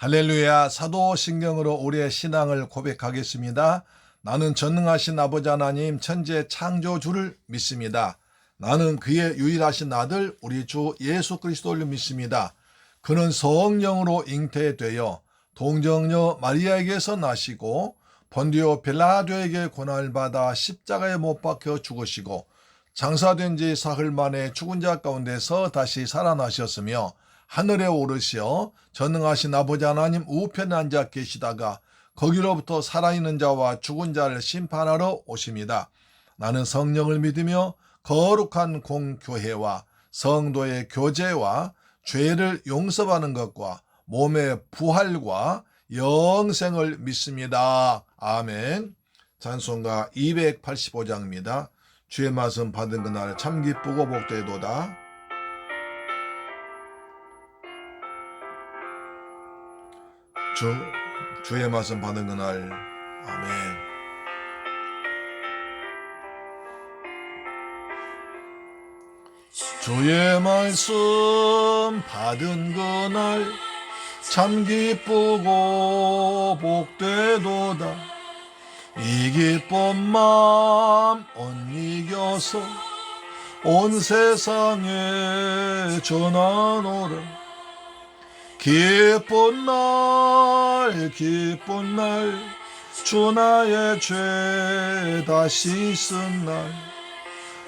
할렐루야. 사도신경으로 우리의 신앙을 고백하겠습니다. 나는 전능하신 아버지 하나님 천지의 창조주를 믿습니다. 나는 그의 유일하신 아들 우리 주 예수 그리스도를 믿습니다. 그는 성령으로 잉태되어 동정녀 마리아에게서 나시고 본디오 빌라도에게 고난을 받아 십자가에 못 박혀 죽으시고 장사된 지 사흘 만에 죽은 자 가운데서 다시 살아나셨으며 하늘에 오르시어 전능하신 아버지 하나님 우편에 앉아 계시다가 거기로부터 살아있는 자와 죽은 자를 심판하러 오십니다. 나는 성령을 믿으며 거룩한 공교회와 성도의 교제와 죄를 용서받는 것과 몸의 부활과 영생을 믿습니다. 아멘. 찬송가 285장입니다. 주의 말씀 받은 그날 참 기쁘고 복되도다. 주의 말씀 받은 그날 아멘. 주의 말씀 받은 그날 참 기쁘고 복되도다. 이 기쁜 마음 온 이겨서 온 세상에 전하노라. 기쁜 날 주 나의 죄 다 씻은 날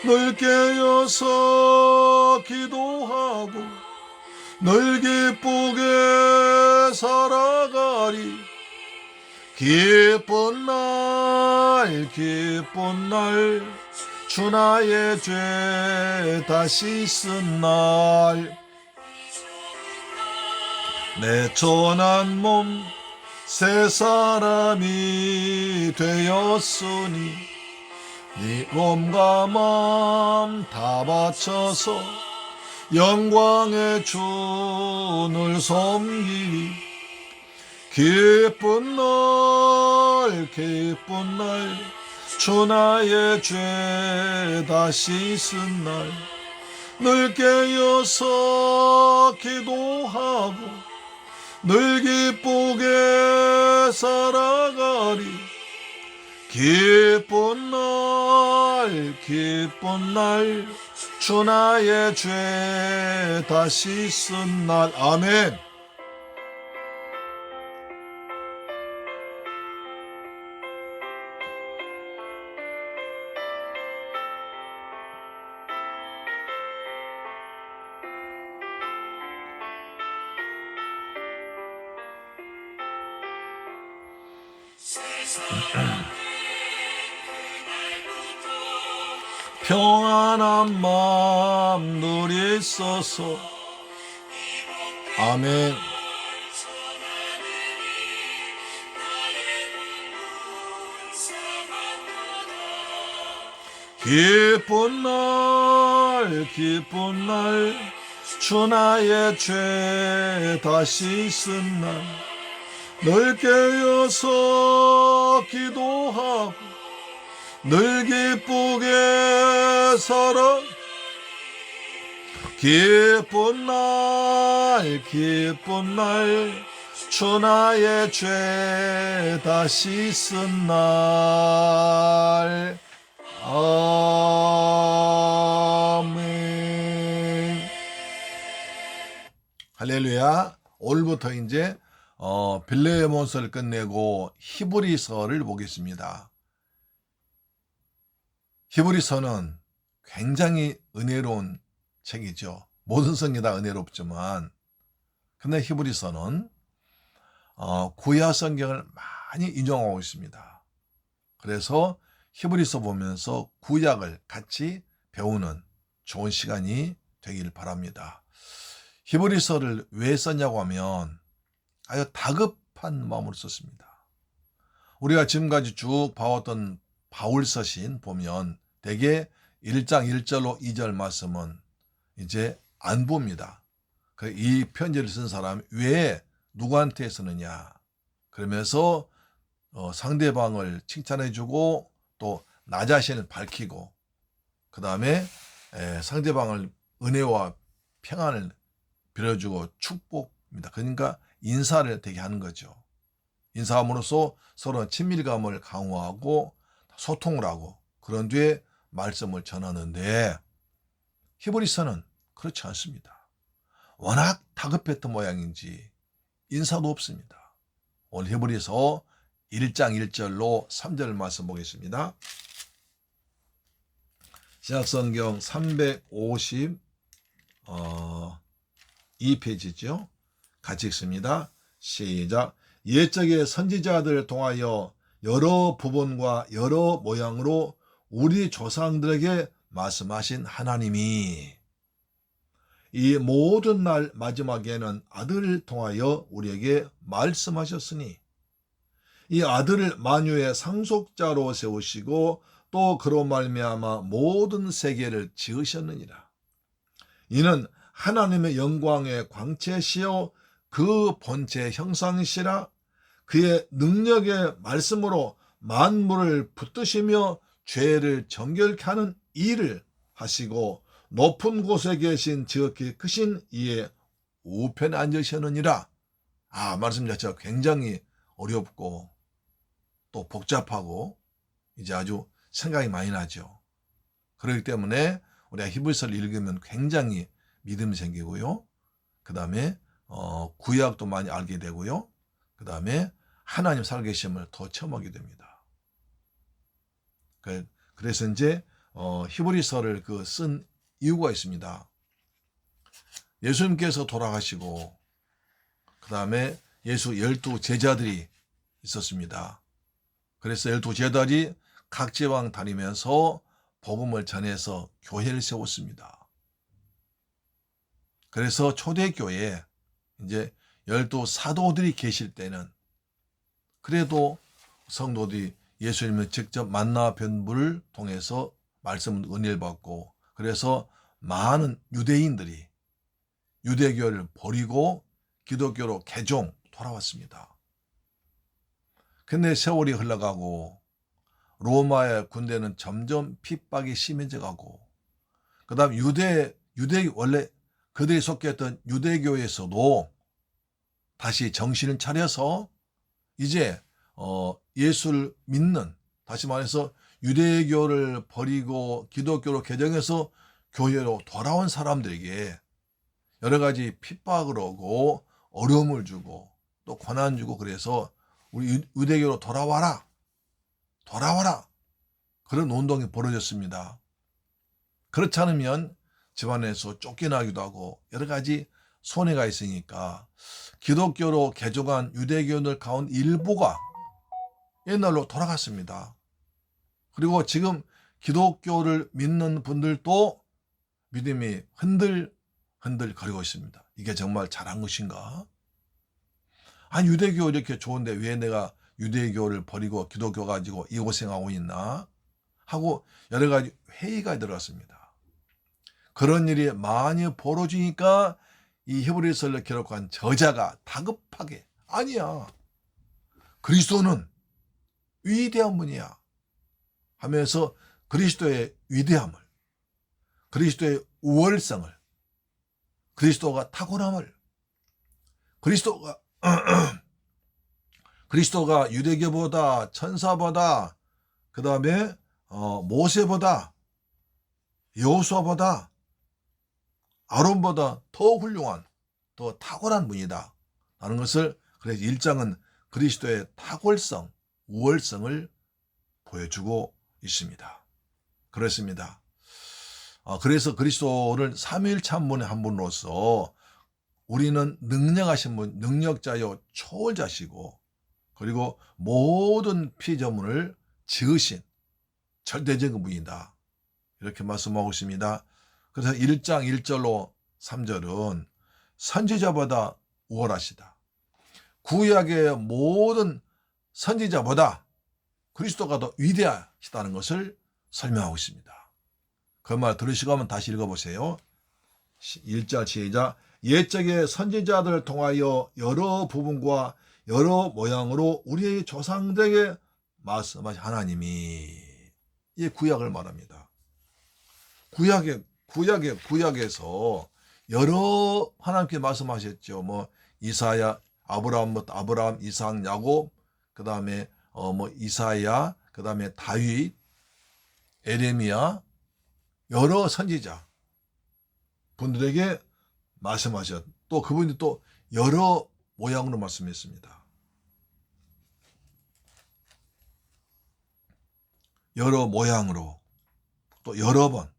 늘 깨어서 기도하고 늘 기쁘게 살아가리. 기쁜 날 주 나의 죄 다 씻은 날 내 천한 몸 새 사람이 되었으니 네 몸과 마음 다 바쳐서 영광의 주를 섬기리. 기쁜 날 주 나의 죄 다 씻은 날 늘 깨어서 기도하고 늘 기쁘게 살아가리. 기쁜 날 주 나의 죄 다 씻은 날 아멘. 평안한 마음 늘 있어서 아멘. 기쁜 날 주 나의 죄 다 씻은 날 늘 깨어서 기도하고 늘 기쁘게 살아. 기쁜 날 주 나의 죄 다 씻은 날 아멘. 할렐루야. 오늘부터 이제 빌레몬서를 끝내고 히브리서를 보겠습니다. 히브리서는 굉장히 은혜로운 책이죠. 모든 성경이 다 은혜롭지만 근데 히브리서는 구약 성경을 많이 인용하고 있습니다. 그래서 히브리서 보면서 구약을 같이 배우는 좋은 시간이 되길 바랍니다. 히브리서를 왜 썼냐고 하면 아주 다급한 마음으로 썼습니다. 우리가 지금까지 쭉 봐왔던 바울 서신 보면 대개 1장 1절로 2절 말씀은 이제 안부입니다. 이 편지를 쓴 사람이 왜 누구한테 쓰느냐 그러면서 상대방을 칭찬해주고 또 나 자신을 밝히고 그 다음에 상대방을 은혜와 평안을 빌어주고 축복입니다. 그러니까 인사를 되게 하는 거죠. 인사함으로써 서로 친밀감을 강화하고 소통을 하고 그런 뒤에 말씀을 전하는데 히브리서는 그렇지 않습니다. 워낙 다급했던 모양인지 인사도 없습니다. 오늘 히브리서 1장 1절로 3절 말씀 보겠습니다. 신약성경 352페이지죠. 같이 읽습니다. 시작. 옛적의 선지자들을 통하여 여러 부분과 여러 모양으로 우리 조상들에게 말씀하신 하나님이 이 모든 날 마지막에는 아들을 통하여 우리에게 말씀하셨으니 이 아들을 만유의 상속자로 세우시고 또 그로 말미암아 모든 세계를 지으셨느니라. 이는 하나님의 영광의 광채시요 그 본체 형상이시라. 그의 능력의 말씀으로 만물을 붙드시며 죄를 정결케 하는 일을 하시고 높은 곳에 계신 지극히 크신 이의 우편에 앉으셨느니라. 말씀 자체가 굉장히 어렵고 또 복잡하고 이제 아주 생각이 많이 나죠. 그렇기 때문에 우리가 히브리서를 읽으면 굉장히 믿음이 생기고요. 그 다음에 구약도 많이 알게 되고요. 그 다음에 하나님 살아계심을 더 체험하게 됩니다. 그래서 이제 히브리서를 쓴 이유가 있습니다. 예수님께서 돌아가시고 그 다음에 예수 12 제자들이 있었습니다. 그래서 12 제자들이 각 지방 다니면서 복음을 전해서 교회를 세웠습니다. 그래서 초대교회에 이제 12 사도들이 계실 때는 그래도 성도들이 예수님을 직접 만나 뵌 분을 통해서 말씀을 은혜를 받고 그래서 많은 유대인들이 유대교를 버리고 기독교로 개종 돌아왔습니다. 근데 세월이 흘러가고 로마의 군대는 점점 핍박이 심해져 가고 그 다음 유대 원래 그들이 속했던 유대교에서도 다시 정신을 차려서 이제 예수를 믿는, 다시 말해서 유대교를 버리고 기독교로 개종해서 교회로 돌아온 사람들에게 여러 가지 핍박을 하고 어려움을 주고 또 고난 주고 그래서 우리 유대교로 돌아와라 그런 운동이 벌어졌습니다. 그렇지 않으면 집안에서 쫓겨나기도 하고 여러 가지 손해가 있으니까 기독교로 개종한 유대교인들 가운데 일부가 옛날로 돌아갔습니다. 그리고 지금 기독교를 믿는 분들도 믿음이 흔들거리고 있습니다. 이게 정말 잘한 것인가? 유대교 이렇게 좋은데 왜 내가 유대교를 버리고 기독교 가지고 이 고생하고 있나? 하고 여러 가지 회의가 들어왔습니다. 그런 일이 많이 벌어지니까 이 히브리서를 기록한 저자가 다급하게 아니야. 그리스도는 위대한 분이야 하면서 그리스도의 위대함을, 그리스도의 우월성을, 그리스도가 탁월함을, 그리스도가 유대교보다 천사보다 그 다음에 모세보다 여호수아보다 아론보다 더 훌륭한 더 탁월한 분이다 라는 것을 그래서 1장은 그리스도의 탁월성, 우월성을 보여주고 있습니다. 그렇습니다. 그래서 그리스도를 삼위일체한 한 분으로서 우리는 능력하신 분, 능력자요 초월자시고 그리고 모든 피조물을 지으신 절대적인 분이다. 이렇게 말씀하고 있습니다. 그래서 1장 1절로 3절은 선지자보다 우월하시다. 구약의 모든 선지자보다 그리스도가 더 위대하시다는 것을 설명하고 있습니다. 그 말 들으시고 한번 다시 읽어보세요. 1절 시작. 옛적의 선지자들을 통하여 여러 부분과 여러 모양으로 우리의 조상들에게 말씀하신 하나님이 이 구약을 말합니다. 구약에서 여러 하나님께 말씀하셨죠. 이사야, 아브라함, 이삭, 야곱, 그 다음에 이사야, 그 다음에 다윗, 에레미야, 여러 선지자 분들에게 말씀하셨. 또 그분이 또 여러 모양으로 말씀했습니다. 여러 모양으로 또 여러 번.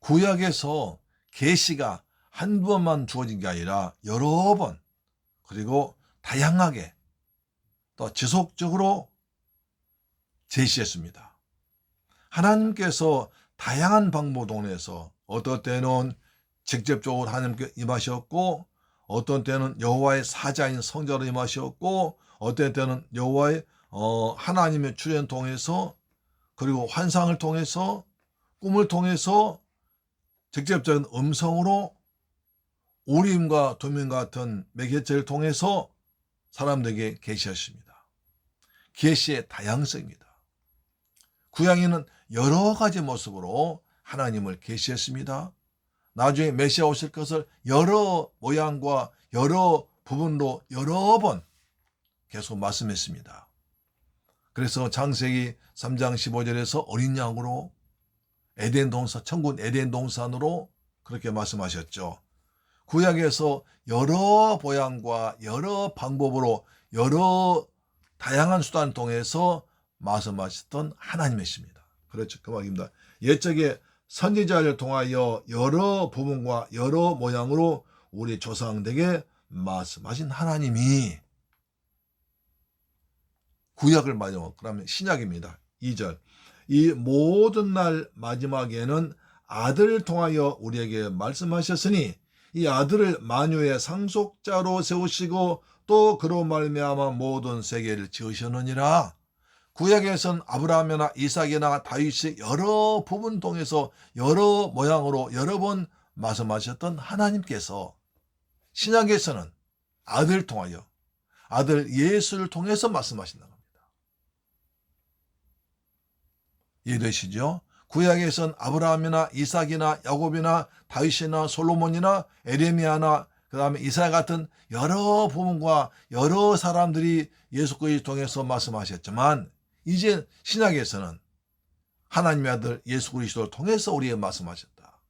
구약에서 계시가 한두 번만 주어진 게 아니라 여러 번, 그리고 다양하게 또 지속적으로 제시했습니다. 하나님께서 다양한 방법을 통해서 어떤 때는 직접적으로 하나님께 임하셨고, 어떤 때는 여호와의 사자인 성자로 임하셨고, 어떤 때는 여호와의 하나님의 출현 통해서, 그리고 환상을 통해서, 꿈을 통해서 직접적인 음성으로 우림과 두밈 같은 매개체를 통해서 사람들에게 계시하십니다. 계시의 다양성입니다. 구약에는 여러 가지 모습으로 하나님을 계시했습니다. 나중에 메시아 오실 것을 여러 모양과 여러 부분으로 여러 번 계속 말씀했습니다. 그래서 창세기 3장 15절에서 어린 양으로 천국 에덴 동산으로 그렇게 말씀하셨죠. 구약에서 여러 모양과 여러 방법으로 여러 다양한 수단을 통해서 말씀하셨던 하나님이십니다. 그렇죠. 그 말입니다. 옛적에 선지자를 통하여 여러 부분과 여러 모양으로 우리 조상들에게 말씀하신 하나님이 구약을 마지막, 그러면 신약입니다. 2절. 이 모든 날 마지막에는 아들을 통하여 우리에게 말씀하셨으니 이 아들을 만유의 상속자로 세우시고 또 그로 말미암아 모든 세계를 지으셨느니라. 구약에서는 아브라함이나 이삭이나 다윗이 여러 부분 통해서 여러 모양으로 여러 번 말씀하셨던 하나님께서 신약에서는 아들을 통하여 아들 예수를 통해서 말씀하신다는 겁니다. 이해되시죠? 구약에서는 아브라함이나 이삭이나 야곱이나 다윗이나 솔로몬이나 에레미야나 그 다음에 이사야 같은 여러 부분과 여러 사람들이 예수 그리스도를 통해서 말씀하셨지만, 이제 신약에서는 하나님의 아들 예수 그리스도를 통해서 우리에게 말씀하셨다.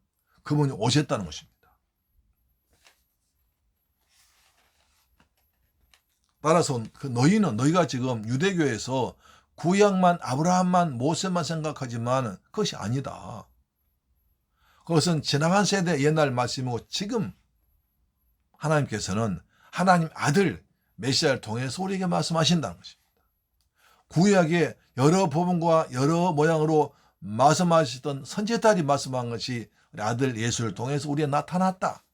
그분이 오셨다는 것입니다. 따라서 너희가 지금 유대교에서 구약만 아브라함만 모세만 생각하지만 그것이 아니다. 그것은 지나간 세대 옛날 말씀이고 지금 하나님께서는 하나님 아들 메시아를 통해서 우리에게 말씀하신다는 것입니다. 구약의 여러 부분과 여러 모양으로 말씀하시던 선지자들이 말씀한 것이 우리 아들 예수를 통해서 우리에게 나타났다.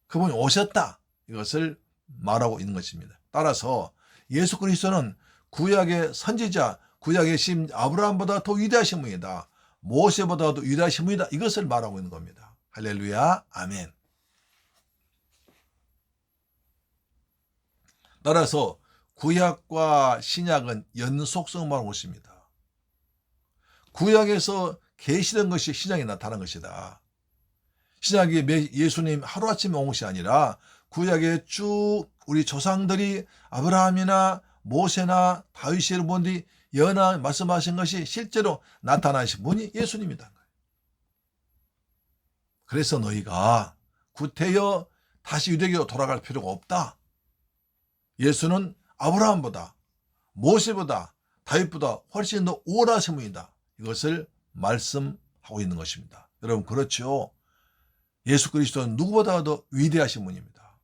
그분이 오셨다. 이것을 말하고 있는 것입니다. 따라서 예수 그리스도는 구약의 선지자, 구약의 신 아브라함보다 더 위대하신 분이다. 모세보다도 위대하신 분이다. 이것을 말하고 있는 겁니다. 할렐루야, 아멘. 따라서 구약과 신약은 연속성을 말하는 것입니다. 구약에서 계시된 것이 신약에 나타난 것이다. 신약이 예수님 하루아침에 온 것이 아니라 구약에 쭉 우리 조상들이 아브라함이나 모세나 다윗의 분들이 연하 말씀하신 것이 실제로 나타나신 분이 예수님이다. 그래서 너희가 구태여 다시 유대교로 돌아갈 필요가 없다. 예수는 아브라함보다 모세보다 다윗보다 훨씬 더 우월하신 분이다. 이것을 말씀하고 있는 것입니다. 여러분 그렇죠? 예수 그리스도는 누구보다 더 위대하신 분입니다.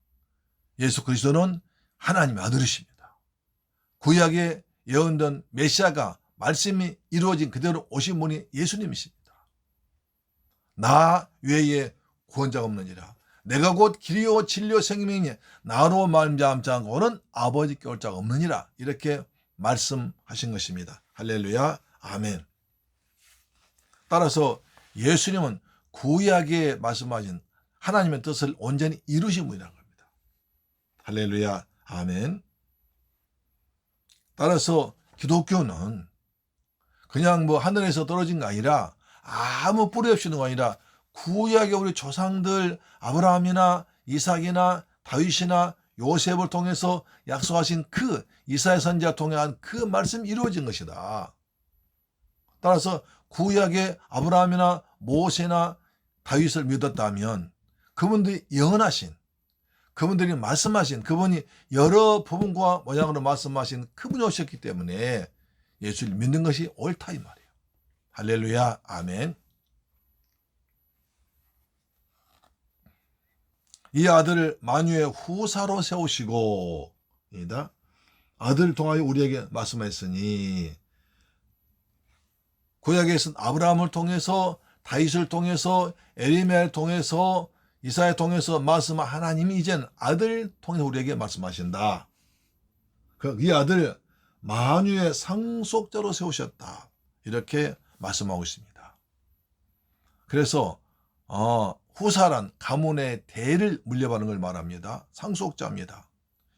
예수 그리스도는 하나님의 아들이십니다. 구약에 예언된 메시아가 말씀이 이루어진 그대로 오신 분이 예수님이십니다. 나 외에 구원자가 없느니라. 내가 곧 길이요 진리요 생명이니 나로 말미암지 않고는 아버지께 올 자가 없느니라. 이렇게 말씀하신 것입니다. 할렐루야, 아멘. 따라서 예수님은 구약에 말씀하신 하나님의 뜻을 온전히 이루신 분이라는 겁니다. 할렐루야, 아멘. 따라서 기독교는 그냥 하늘에서 떨어진 거 아니라 아무 뿌리 없이 있는 거 아니라 구약의 우리 조상들 아브라함이나 이삭이나 다윗이나 요셉을 통해서 약속하신 그 이사야 선지자 통한 그 말씀이 이루어진 것이다. 따라서 구약의 아브라함이나 모세나 다윗을 믿었다면 그분들이 영원하신, 그분들이 말씀하신, 그분이 여러 부분과 모양으로 말씀하신 그분이 오셨기 때문에 예수를 믿는 것이 옳다 이 말이에요. 할렐루야, 아멘. 이 아들을 만유의 후사로 세우시고, 아들을 통하여 우리에게 말씀하셨으니, 구약에서는 아브라함을 통해서, 다윗을 통해서, 엘리야를 통해서, 이사야를 통해서 말씀한 하나님이 이제는 아들을 통해 우리에게 말씀하신다. 이 아들 만유의 상속자로 세우셨다. 이렇게 말씀하고 있습니다. 그래서 후사란 가문의 대를 물려받는 걸 말합니다. 상속자입니다.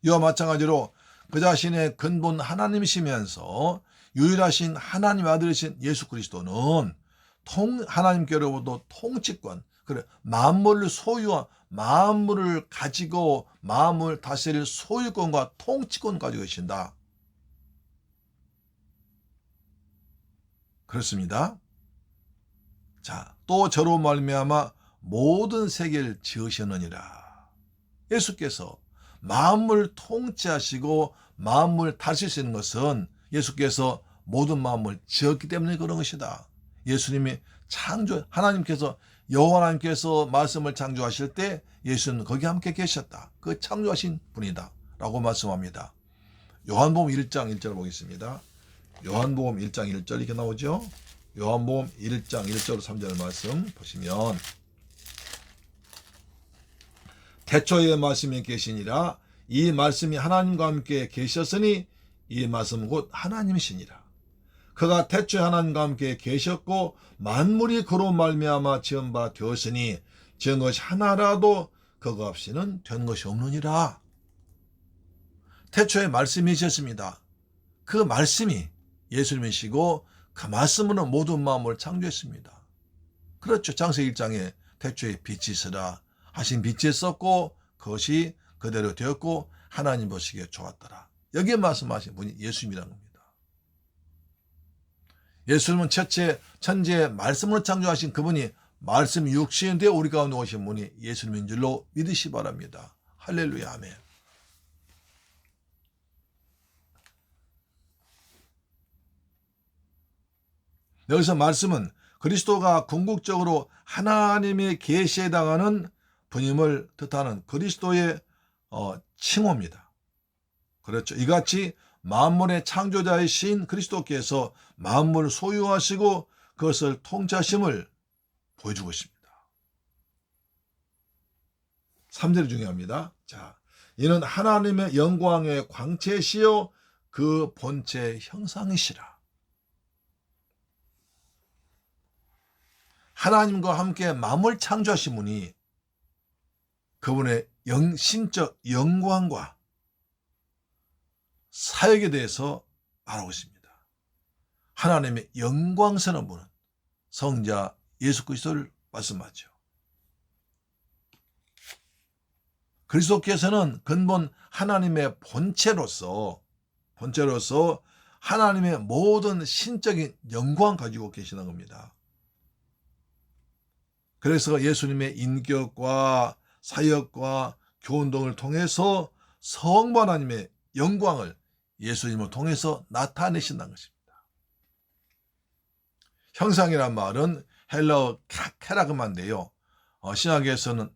이와 마찬가지로 그 자신의 근본 하나님이시면서 유일하신 하나님 아들이신 예수 그리스도는 하나님께로부터 통치권, 그래 만물을 소유한, 만물을 가지고 만물 다스릴 소유권과 통치권 가지고 계신다. 그렇습니다. 자, 또 저로 말미암아 모든 세계를 지으셨느니라. 예수께서 만물 통치하시고 만물 다스릴 수 있는 것은 예수께서 모든 만물 지었기 때문에 그런 것이다. 예수님이 하나님께서 여호와 하나님께서 말씀을 창조하실 때 예수는 거기 함께 계셨다. 그 창조하신 분이다 라고 말씀합니다. 요한복음 1장 1절 보겠습니다. 요한복음 1장 1절 이렇게 나오죠. 요한복음 1장 1절 3절 말씀 보시면, 태초에 말씀이 계시니라. 이 말씀이 하나님과 함께 계셨으니 이 말씀 곧 하나님이시니라. 그가 태초에 하나님과 함께 계셨고 만물이 그로 말미암아 지은 바 되었으니 지은 것이 하나라도 그가 없이는 된 것이 없느니라. 태초에 말씀이셨습니다. 그 말씀이 예수님이시고 그 말씀으로 모든 마음을 창조했습니다. 그렇죠. 창세기 1장에 태초에 빛이 있으라 하신 빛이 있었고 그것이 그대로 되었고 하나님 보시기에 좋았더라. 여기에 말씀하신 분이 예수님이라는 겁니다. 예수님은 첫째 천지의 말씀으로 창조하신 그분이 말씀이 육신이 되어 우리 가운데 오신 분이 예수님인 줄로 믿으시 바랍니다. 할렐루야, 아멘. 여기서 말씀은 그리스도가 궁극적으로 하나님의 계시에 해당하는 분임을 뜻하는 그리스도의 칭호입니다. 그렇죠. 이같이 만물의 창조자이신 그리스도께서 만물을 소유하시고 그것을 통치하심을 보여주고 있습니다. 3절이 중요합니다. 자, 이는 하나님의 영광의 광채시요 그 본체 형상이시라. 하나님과 함께 만물 창조하신 분이 그분의 신적 영광과 사역에 대해서 말하고 있습니다. 하나님의 영광스러운 분은 성자 예수 그리스도를 말씀하죠. 그리스도께서는 근본 하나님의 본체로서 하나님의 모든 신적인 영광 가지고 계시는 겁니다. 그래서 예수님의 인격과 사역과 교훈 등을 통해서 성부 하나님의 영광을 예수님을 통해서 나타내신다는 것입니다. 형상이란 말은 헬라어 케라그마인데요. 신약에서는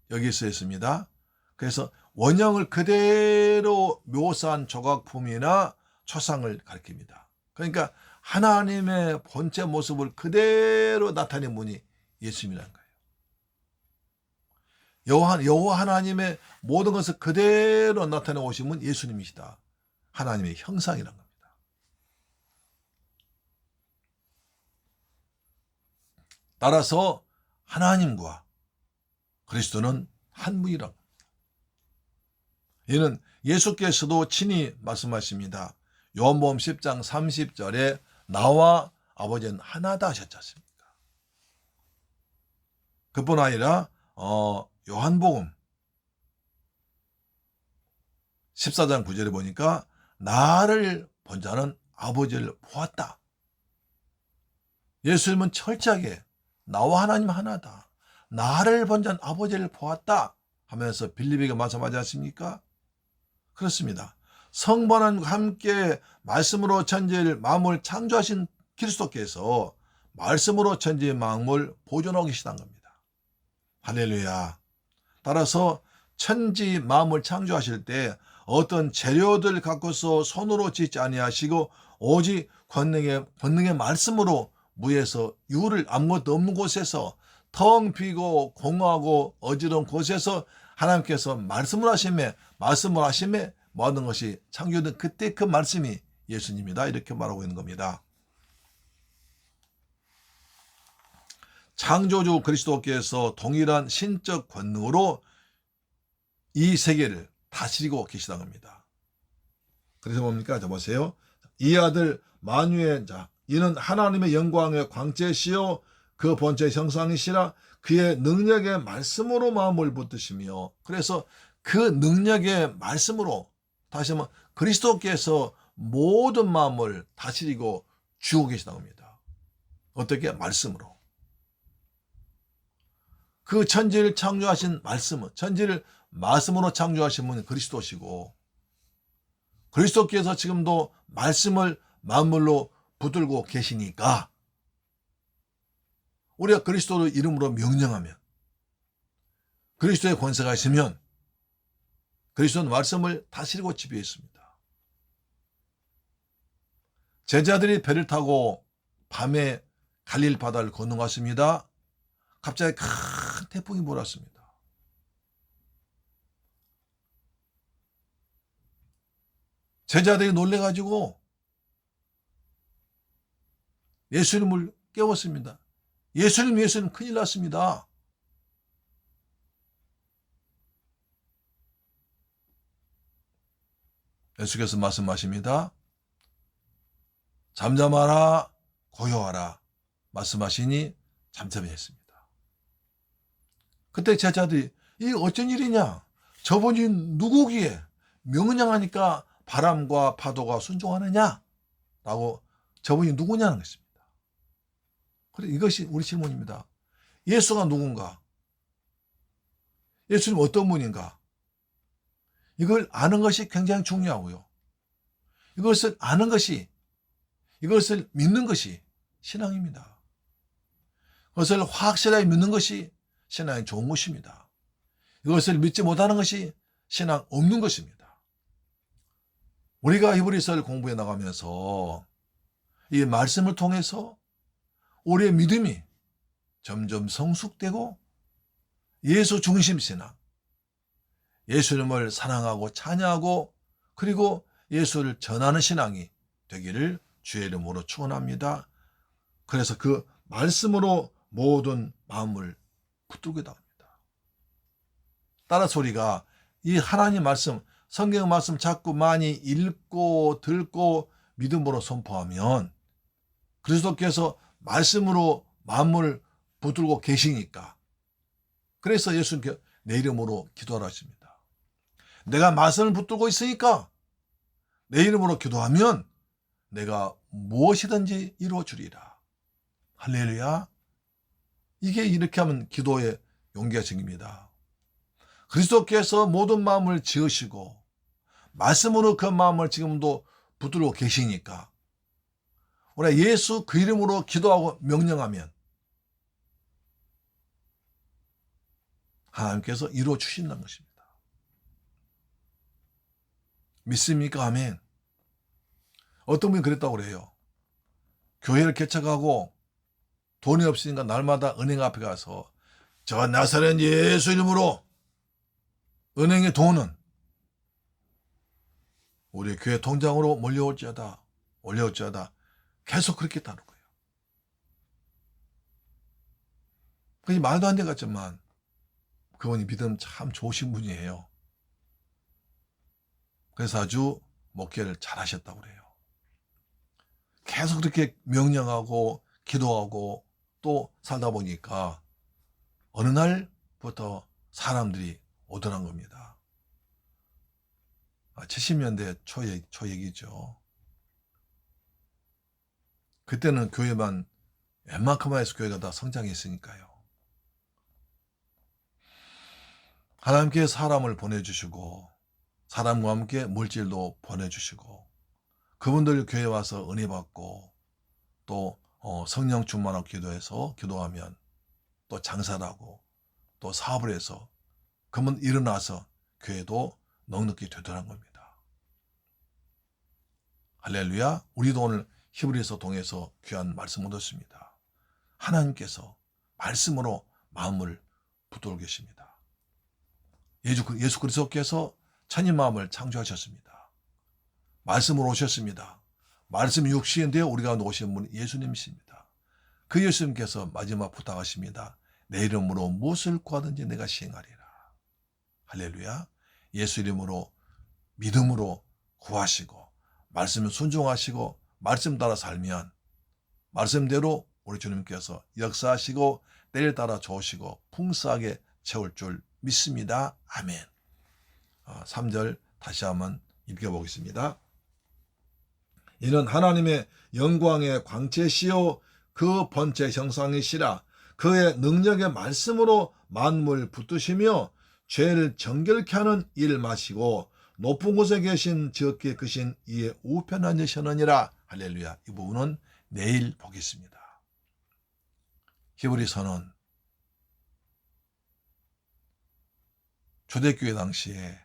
여기 써 있습니다. 그래서 원형을 그대로 묘사한 조각품이나 초상을 가리킵니다. 그러니까 하나님의 본체 모습을 그대로 나타낸 분이 예수님이라는 거예요. 여호와 하나님의 모든 것을 그대로 나타내 오신 분 예수님이시다. 하나님의 형상이라는 겁니다. 따라서 하나님과 그리스도는 한 분이라고 합니다. 이는 예수께서도 친히 말씀하십니다. 요한복음 10장 30절에 나와 아버지는 하나다 하셨지 않습니까? 그뿐 아니라 요한복음 14장 9절에 보니까 나를 본 자는 아버지를 보았다. 예수님은 철저하게 나와 하나님 하나다. 나를 본 자는 아버지를 보았다 하면서 빌립에게 말씀하지 않습니까? 그렇습니다. 성부 하나님과 함께 말씀으로 천지의 만물 창조하신 그리스도께서 말씀으로 천지의 만물 보존하고 계시다는 겁니다. 할렐루야. 따라서 천지 만물 창조하실 때 어떤 재료들 갖고서 손으로 짓지 아니하시고 오직 권능의 말씀으로 무에서 유를 아무것도 없는 곳에서 텅 비고 공허하고 어지러운 곳에서 하나님께서 말씀을 하심에 모든 것이 창조된 그때 그 말씀이 예수님이다 이렇게 말하고 있는 겁니다. 창조주 그리스도께서 동일한 신적 권능으로 이 세계를 다스리고 계시다는 겁니다. 그래서 뭡니까? 자 보세요. 이 아들 만유의 자 이는 하나님의 영광의 광채시요 그 본체 형상이시라 그의 능력의 말씀으로 마음을 붙드시며 그래서 그 능력의 말씀으로 다시 한번 그리스도께서 모든 마음을 다스리고 주고 계시다는 겁니다. 어떻게? 말씀으로. 그 천지를 창조하신 말씀은 천지를 말씀으로 창조하신 분이 그리스도시고 그리스도께서 지금도 말씀을 만물로 붙들고 계시니까 우리가 그리스도의 이름으로 명령하면 그리스도의 권세가 있으면 그리스도는 말씀을 다스리고 지배했습니다. 제자들이 배를 타고 밤에 갈릴 바다를 건너갔습니다. 갑자기 큰 태풍이 몰았습니다. 제자들이 놀래가지고 예수님을 깨웠습니다. 예수님 큰일 났습니다. 예수께서 말씀하십니다. 잠잠하라 고요하라 말씀하시니 잠잠히 했습니다. 그때 제자들이 이게 어쩐 일이냐? 저분이 누구기에 명령하니까 바람과 파도가 순종하느냐? 라고 저분이 누구냐는 것입니다. 그래 이것이 우리 질문입니다. 예수가 누군가? 예수님 어떤 분인가? 이걸 아는 것이 굉장히 중요하고요. 이것을 아는 것이 이것을 믿는 것이 신앙입니다. 그것을 확실하게 믿는 것이 신앙이 좋은 것입니다. 이것을 믿지 못하는 것이 신앙 없는 것입니다. 우리가 히브리서를 공부해 나가면서 이 말씀을 통해서 우리의 믿음이 점점 성숙되고 예수 중심 신앙, 예수님을 사랑하고 찬양하고 그리고 예수를 전하는 신앙이 되기를 주의 이름으로 축원합니다. 그래서 그 말씀으로 모든 마음을 붙들게 합니다. 따라서 우리가 이 하나님 말씀, 성경 말씀 자꾸 많이 읽고 듣고 믿음으로 선포하면 그리스도께서 말씀으로 마음을 붙들고 계시니까 그래서 예수님께 내 이름으로 기도하라 하십니다. 내가 말씀을 붙들고 있으니까 내 이름으로 기도하면 내가 무엇이든지 이루어주리라. 할렐루야. 이게 이렇게 하면 기도의 용기가 생깁니다. 그리스도께서 모든 마음을 지으시고 말씀으로 그 마음을 지금도 붙들고 계시니까 우리가 예수 그 이름으로 기도하고 명령하면 하나님께서 이루어 주신다는 것입니다. 믿습니까? 아멘. 어떤 분이 그랬다고 그래요. 교회를 개척하고 돈이 없으니까 날마다 은행 앞에 가서 저 나사렛 예수 이름으로 은행의 돈은 우리 교회 통장으로 몰려올지어다 계속 그렇게 따는 거예요. 그게 말도 안 돼 같지만 그분이 믿음 참 좋으신 분이에요. 그래서 아주 목회를 잘하셨다고 그래요. 계속 그렇게 명령하고 기도하고 또 살다 보니까 어느 날부터 사람들이 오더란 겁니다. 70년대 초 얘기죠. 그때는 교회만 웬만큼만 해서 교회가 다 성장했으니까요. 하나님께 사람을 보내주시고 사람과 함께 물질도 보내주시고 그분들 교회 와서 은혜 받고 또 성령 충만하고 기도하면 또 장사를 하고 또 사업을 해서 그분 일어나서 교회도 넉넉히 되더란 겁니다. 할렐루야. 우리도 오늘 히브리서 통해서 귀한 말씀 얻었습니다. 하나님께서 말씀으로 마음을 붙들고 계십니다. 예수 그리스도께서 천인 마음을 창조하셨습니다. 말씀으로 오셨습니다. 말씀이 육신이 되어 우리가 오신 분이 예수님이십니다. 그 예수님께서 마지막 부탁하십니다. 내 이름으로 무엇을 구하든지 내가 시행하리라. 할렐루야. 예수 이름으로 믿음으로 구하시고 말씀을 순종하시고 말씀 따라 살면 말씀대로 우리 주님께서 역사하시고 때를 따라 좋으시고 풍성하게 채울 줄 믿습니다. 아멘. 3절 다시 한번 읽어보겠습니다. 이는 하나님의 영광의 광채시요 그 번째 형상이시라. 그의 능력의 말씀으로 만물 붙드시며 죄를 정결케 하는 일 마시고 높은 곳에 계신 지극히 크신 이의 우편에 앉으셨느니라. 할렐루야. 이 부분은 내일 보겠습니다. 히브리서는 초대교회 당시에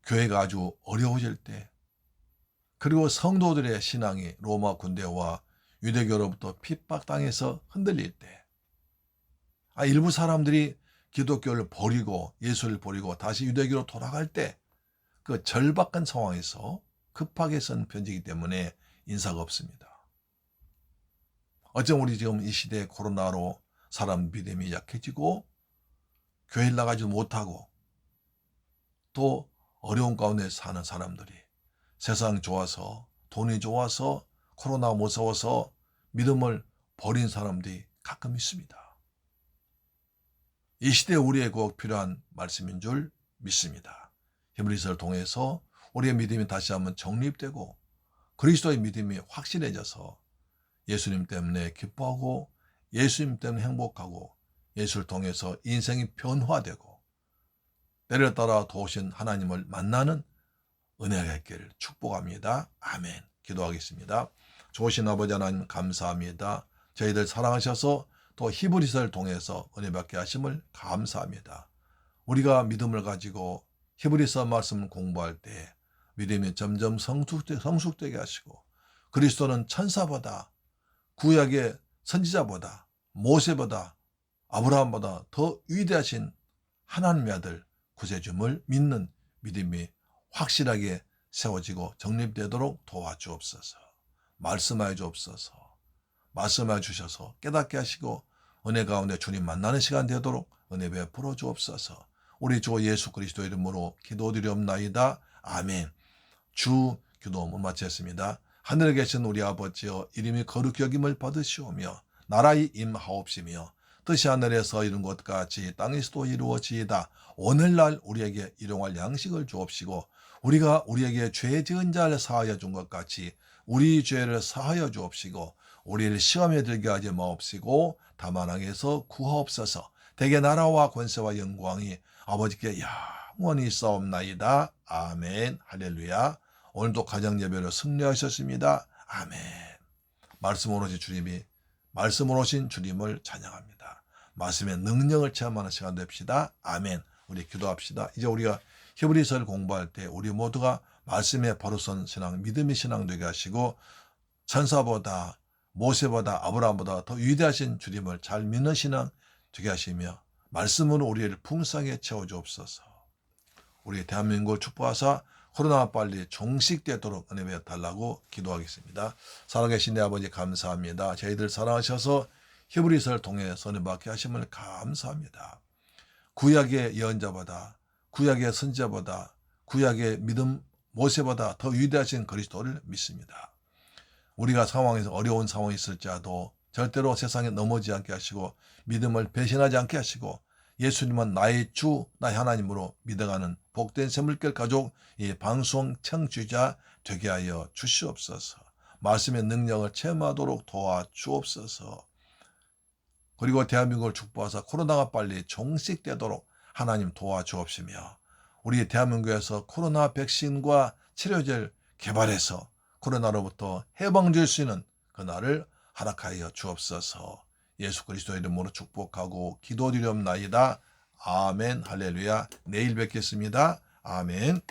교회가 아주 어려워질 때 그리고 성도들의 신앙이 로마 군대와 유대교로부터 핍박당해서 흔들릴 때 일부 사람들이 기독교를 버리고 예수를 버리고 다시 유대교로 돌아갈 때 그 절박한 상황에서 급하게 쓴 편지이기 때문에 인사가 없습니다. 어쩌면 우리 지금 이 시대에 코로나로 사람 믿음이 약해지고 교회를 나가지 못하고 또 어려운 가운데 사는 사람들이 세상 좋아서 돈이 좋아서 코로나 무서워서 믿음을 버린 사람들이 가끔 있습니다. 이 시대에 우리에게 꼭 필요한 말씀인 줄 믿습니다. 히브리서를 통해서 우리의 믿음이 다시 한번 정립되고 그리스도의 믿음이 확실해져서 예수님 때문에 기뻐하고 예수님 때문에 행복하고 예수를 통해서 인생이 변화되고 때를 따라 도우신 하나님을 만나는 은혜가 있기를 축복합니다. 아멘. 기도하겠습니다. 좋으신 아버지 하나님 감사합니다. 저희들 사랑하셔서 또 히브리서를 통해서 은혜 받게 하심을 감사합니다. 우리가 믿음을 가지고 히브리서 말씀을 공부할 때 믿음이 점점 성숙되게 하시고 그리스도는 천사보다 구약의 선지자보다 모세보다 아브라함보다 더 위대하신 하나님의 아들 구세주를 믿는 믿음이 확실하게 세워지고 정립되도록 도와주옵소서. 말씀하여 주옵소서. 말씀하여 주셔서 깨닫게 하시고 은혜 가운데 주님 만나는 시간 되도록 은혜 베풀어 주옵소서. 우리 주 예수 그리스도 이름으로 기도드리옵나이다. 아멘. 주 기도 마쳤습니다. 하늘에 계신 우리 아버지여 이름이 거룩히 여김을 받으시오며 나라의 임하옵시며 뜻이 하늘에서 이룬 것 같이 땅에서도 이루어지이다. 오늘날 우리에게 일용할 양식을 주옵시고 우리가 우리에게 죄 지은 자를 사하여 준 것 같이 우리 죄를 사하여 주옵시고 우리를 시험에 들게 하지 마옵시고 다만 악에서 구하옵소서. 대개 나라와 권세와 영광이 아버지께 영원히 있사옵나이다. 아멘. 할렐루야. 오늘도 가정 예배로 승리하셨습니다. 아멘. 말씀으로 오신 주님이 말씀으로 오신 주님을 찬양합니다. 말씀의 능력을 체험하는 시간 됩시다. 아멘. 우리 기도합시다. 이제 우리가 히브리서를 공부할 때 우리 모두가 말씀에 바로 선 신앙, 믿음의 신앙 되게 하시고 천사보다 모세보다 아브라함보다 더 위대하신 주님을 잘 믿는 신앙 되게 하시며 말씀으로 우리를 풍성하게 채워주옵소서. 우리 대한민국을 축복하사 코로나가 빨리 종식되도록 은혜 베어 달라고 기도하겠습니다. 살아계신 내 아버지 감사합니다. 저희들 사랑하셔서 히브리서를 통해 선을 받게 하심을 감사합니다. 구약의 예언자보다 구약의 선지자보다 구약의 믿음 모세보다 더 위대하신 그리스도를 믿습니다. 우리가 상황에서 어려운 상황이 있을지라도 절대로 세상에 넘어지지 않게 하시고 믿음을 배신하지 않게 하시고 예수님은 나의 주, 나의 하나님으로 믿어가는 복된 샘물결 가족, 이 방송 청취자 되게 하여 주시옵소서. 말씀의 능력을 체험하도록 도와주옵소서. 그리고 대한민국을 축복하사 코로나가 빨리 종식되도록 하나님 도와주옵시며, 우리 대한민국에서 코로나 백신과 치료제를 개발해서 코로나로부터 해방될 수 있는 그날을 허락하여 주옵소서. 예수 그리스도 이름으로 축복하고 기도드리옵나이다. 아멘. 할렐루야. 내일 뵙겠습니다. 아멘.